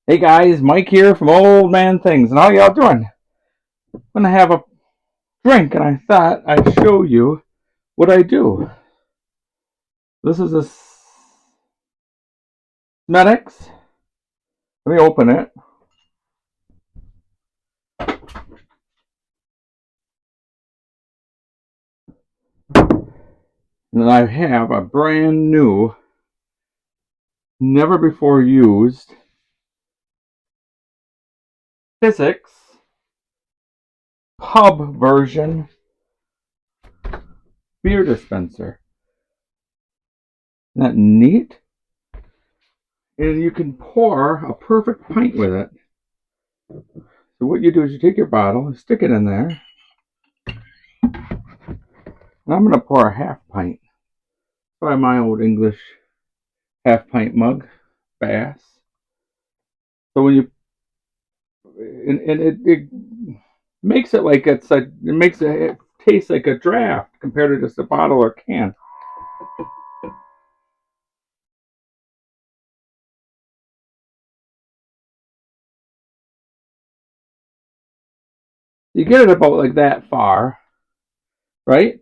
Hey guys, Mike here from Old Man Things, and how y'all doing? I'm gonna have a drink, and I thought I'd show you what I do. This is a Smedics. Let me open it. And I have a brand new, never before used Fizzics pub version beer dispenser. Isn't that neat? And you can pour a perfect pint with it. So what you do is you take your bottle, stick it in there, and I'm gonna pour a half pint. By my old English half pint mug, Bass. So when you and it makes it like it makes it taste like a draft compared to just a bottle or can. You get it about like that far, right?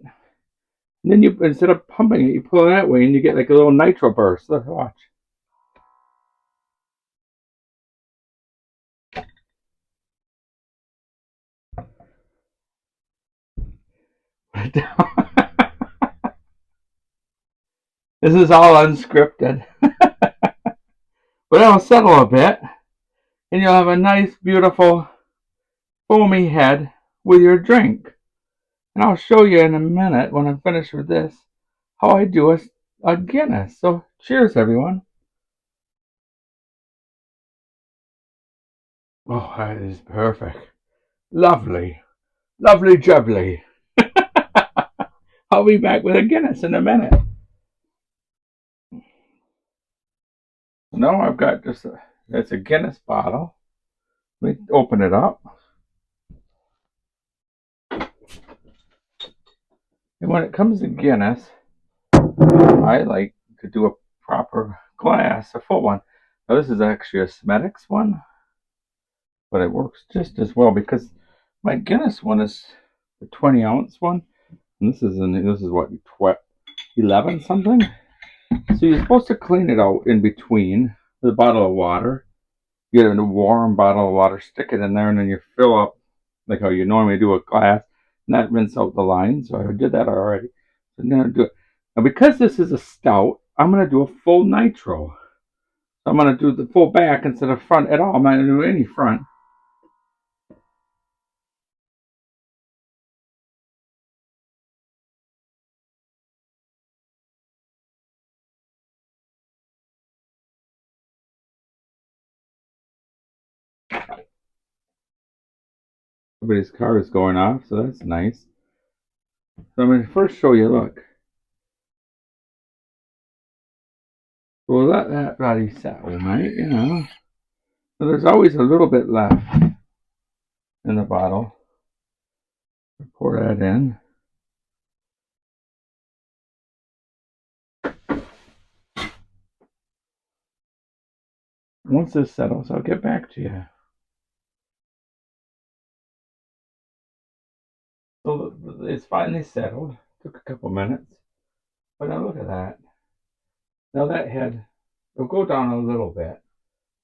And then you instead of pumping it, you pull it that way, and you get like a little nitro burst. Let's watch. This is all unscripted, but it'll settle a bit, and you'll have a nice, beautiful, foamy head with your drink. And I'll show you in a minute when I'm finished with this how I do a Guinness. So cheers, everyone. Oh, that is perfect. Lovely. Lovely jubbly. I'll be back with a Guinness in a minute. No, I've got it's a Guinness bottle. Let me open it up. And when it comes to Guinness, I like to do a proper glass, a full one. Now this is actually a Smedics one, but it works just as well because my Guinness one is the 20-ounce one, and this is what 11 something. So you're supposed to clean it out in between with a bottle of water. You get a warm bottle of water, stick it in there, and then you fill up like how you normally do a glass, and that rinse out the line. So I did that already. So I'm gonna do it now because this is a stout. I'm gonna do a full nitro. So I'm gonna do the full back instead of front at all. I'm not gonna do any front. Somebody's car is going off, so that's nice. So I'm gonna first show you. Look, we'll let that body settle, right? You know. So there's always a little bit left in the bottle. Pour that in. Once this settles, I'll get back to you. So it's finally settled. Took a couple minutes. But now look at that. Now that head, it'll go down a little bit.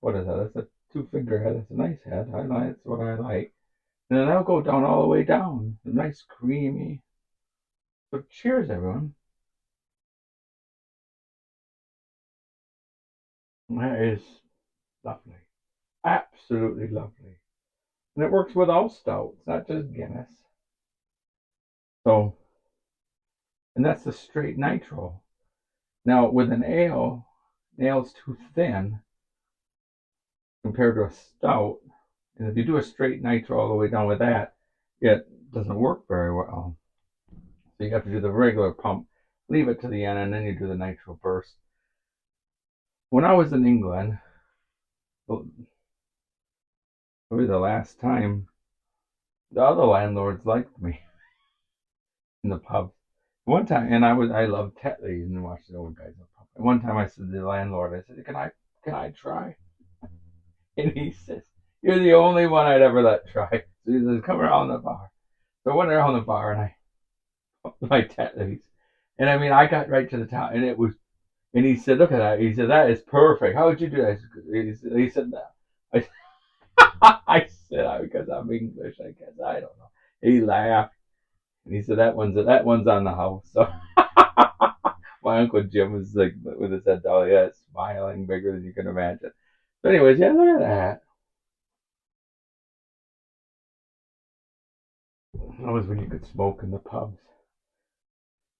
What is that? That's a two-finger head. That's a nice head. That's what I like. And then that'll go down all the way down. A nice creamy. So cheers, everyone. That is lovely. Absolutely lovely. And it works with all stouts, not just Guinness. So, and that's the straight nitro. Now, with an ale's too thin compared to a stout. And if you do a straight nitro all the way down with that, it doesn't work very well. So you have to do the regular pump, leave it to the end, and then you do the nitro burst. When I was in England, probably the last time, the other landlords liked me in the pub. One time, and I loved Tetley and watched the old guys in the pub. And one time I said to the landlord, I said, can I try? And he says, "You're the only one I'd ever let try." So he says, "Come around the bar." So I went around the bar and I my tent, and I mean I got right to the top, and it was. And he said, "Look at that." He said, "That is perfect. How would you do that?" He said that. I said, "Because I'm English, I guess. I don't know." He laughed and he said, "That one's on the house." So my Uncle Jim was like with his head down, yeah, smiling bigger than you can imagine. But anyways, yeah, look at that. That was when you could smoke in the pubs.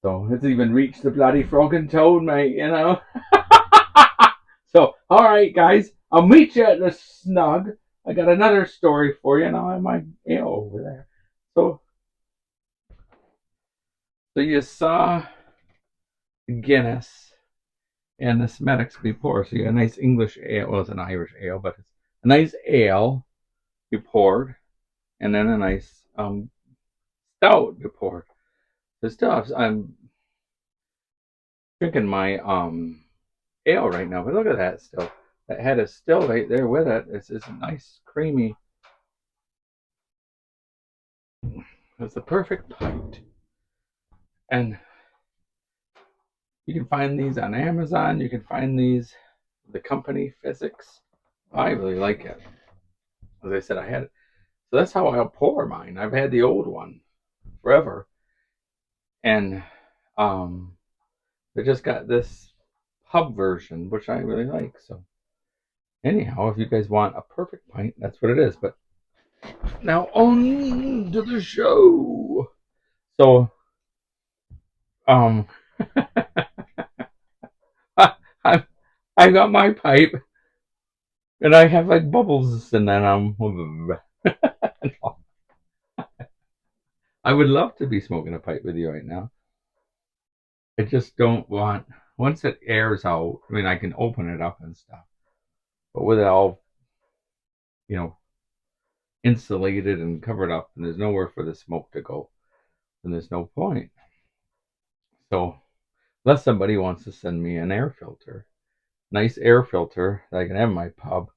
So it's even reached the bloody frog and toad, mate, you know. So, all right, guys, I'll meet you at the snug. I got another story for you, and I'll have my ale over there. So, you saw Guinness and the Smethwick's before. So you got a nice English ale. Well, it's an Irish ale, but it's a nice ale you poured, and then a nice stout you poured. The stuff I'm drinking my ale right now, but look at that still. That head is still right there with it. It's nice, creamy. It's the perfect pint. And you can find these on Amazon. You can find these, the company Fizzics. I really like it. As I said, I had it. So that's how I'll pour mine. I've had the old one forever. And they just got this pub version, which I really like. So anyhow, if you guys want a perfect pint, that's what it is. But now on to the show. So um I I got my pipe and I have like bubbles and then I would love to be smoking a pipe with you right now. I just don't want once it airs out, I mean I can open it up and stuff. But with it all, you know, insulated and covered up and there's nowhere for the smoke to go, then there's no point. So unless somebody wants to send me an air filter, nice air filter that I can have in my pub,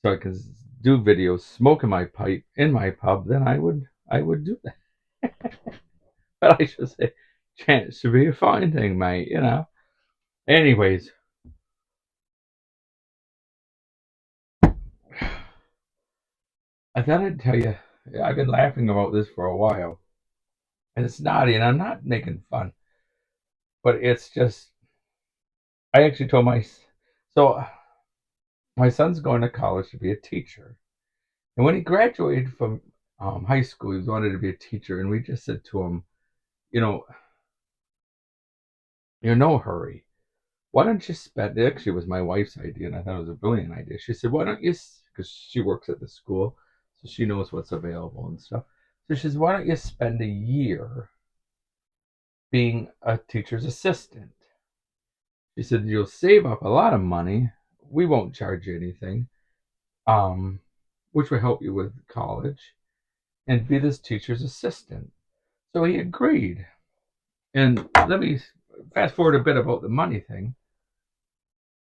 so I can do videos smoking my pipe in my pub, then I would do that. But I should say, chance to be a fine thing, mate. You know. Anyways, I thought I'd tell you. I've been laughing about this for a while, and it's naughty, and I'm not making fun, but it's just. I actually told my son's going to college to be a teacher, and when he graduated from high school, he wanted to be a teacher, and we just said to him, you know, you're in no hurry. Why don't you spend? It actually was my wife's idea, and I thought it was a brilliant idea. She said, "Why don't you?" Because she works at the school, so she knows what's available and stuff. So she says, "Why don't you spend a year being a teacher's assistant?" She said, "You'll save up a lot of money. We won't charge you anything, which will help you with college, and be this teacher's assistant." So he agreed. And let me fast forward a bit about the money thing.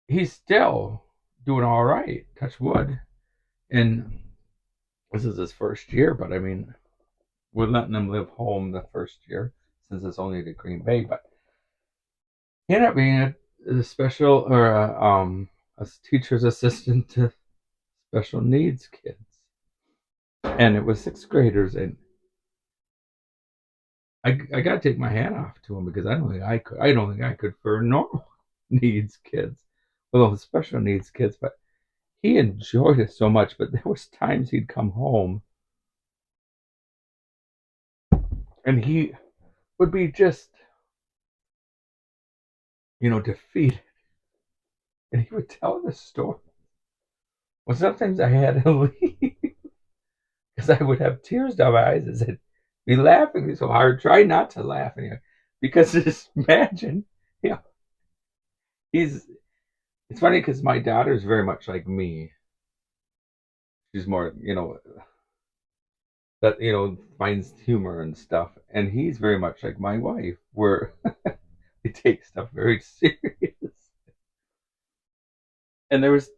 He's still doing all right, touch wood. And this is his first year, but I mean, we're letting him live home the first year since it's only the Green Bay. But he ended up being a special or a teacher's assistant to special needs kids, and it was sixth graders. And I got to take my hat off to him because I don't think I could. I don't think I could for normal needs kids, well, special needs kids. But he enjoyed it so much. But there was times he'd come home and he would be just, defeated. And he would tell the story. Well, sometimes I had to leave because I would have tears down my eyes and said, be laughing so hard. Try not to laugh anyway. Because just imagine, you know, he's, it's funny because my daughter's very much like me. She's more, that, finds humor and stuff. And he's very much like my wife, where they take stuff very serious. And there was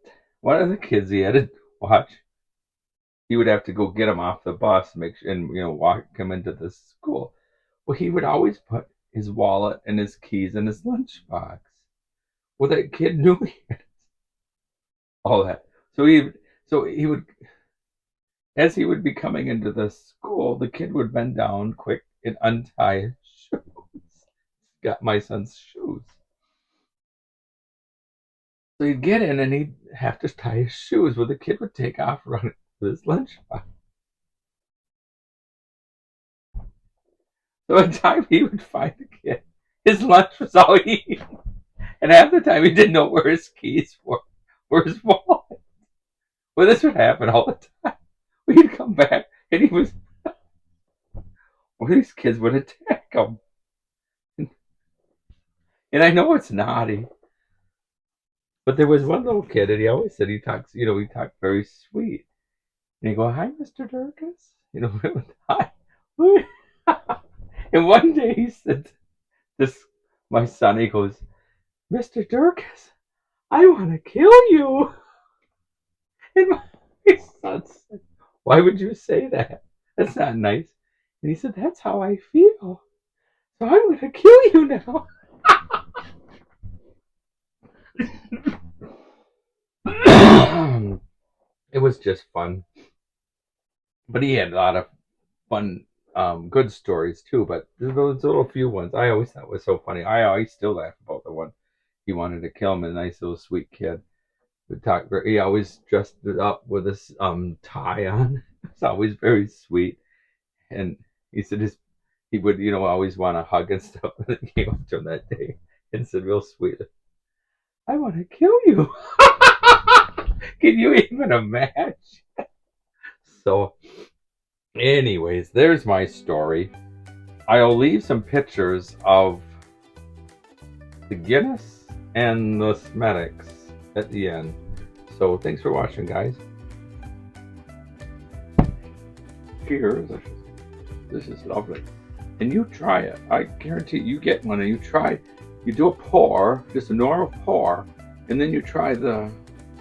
one of the kids, he had to watch. He would have to go get him off the bus, make sure, and walk him into the school. Well, he would always put his wallet and his keys in his lunchbox. Well, that kid knew he had all that. So he would, as he would be coming into the school, the kid would bend down quick and untie his shoes. Got my son's shoes. So he'd get in and he'd have to tie his shoes. Well, the kid would take off running with his lunchbox. So by the time he would find the kid, his lunch was all eaten. And half the time he didn't know where his keys were, where his wallet. Well, this would happen all the time. We'd come back and he was, well, these kids would attack him. And I know it's naughty, but there was one little kid, and he always said he talks very sweet. And he'd go, "Hi, Mr. Durkis." Hi. And one day he said, my son, he goes, "Mr. Durkis, I want to kill you." And my son said, "Why would you say that? That's not nice." And he said, "That's how I feel. So I'm going to kill you now." It was just fun. But he had a lot of fun, good stories too. But those little few ones I always thought was so funny. I always still laugh about the one he wanted to kill him. A nice little sweet kid. He always dressed it up with his tie on. It's always very sweet. And he said he would always want to hug and stuff. And it came up to him that day and said real sweet, "I want to kill you." Can you even imagine? So, anyways, there's my story. I'll leave some pictures of the Guinness and the Fizzics at the end. So, thanks for watching, guys. Cheers. This is lovely. And you try it. I guarantee you get one and you try. You do a pour, just a normal pour, and then you try the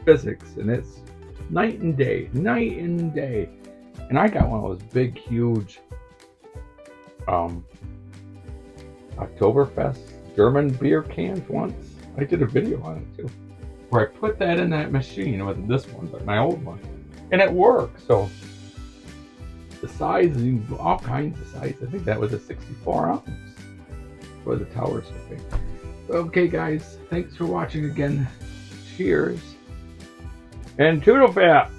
Fizzics, and it's night and day. And I got one of those big, huge Oktoberfest German beer cans once. I did a video on it too, where I put that in that machine. It wasn't this one, but my old one, and it worked. So the size, all kinds of size. I think that was a 64 ounce for the tower something. Okay, guys, thanks for watching again. Cheers. And toodle bat.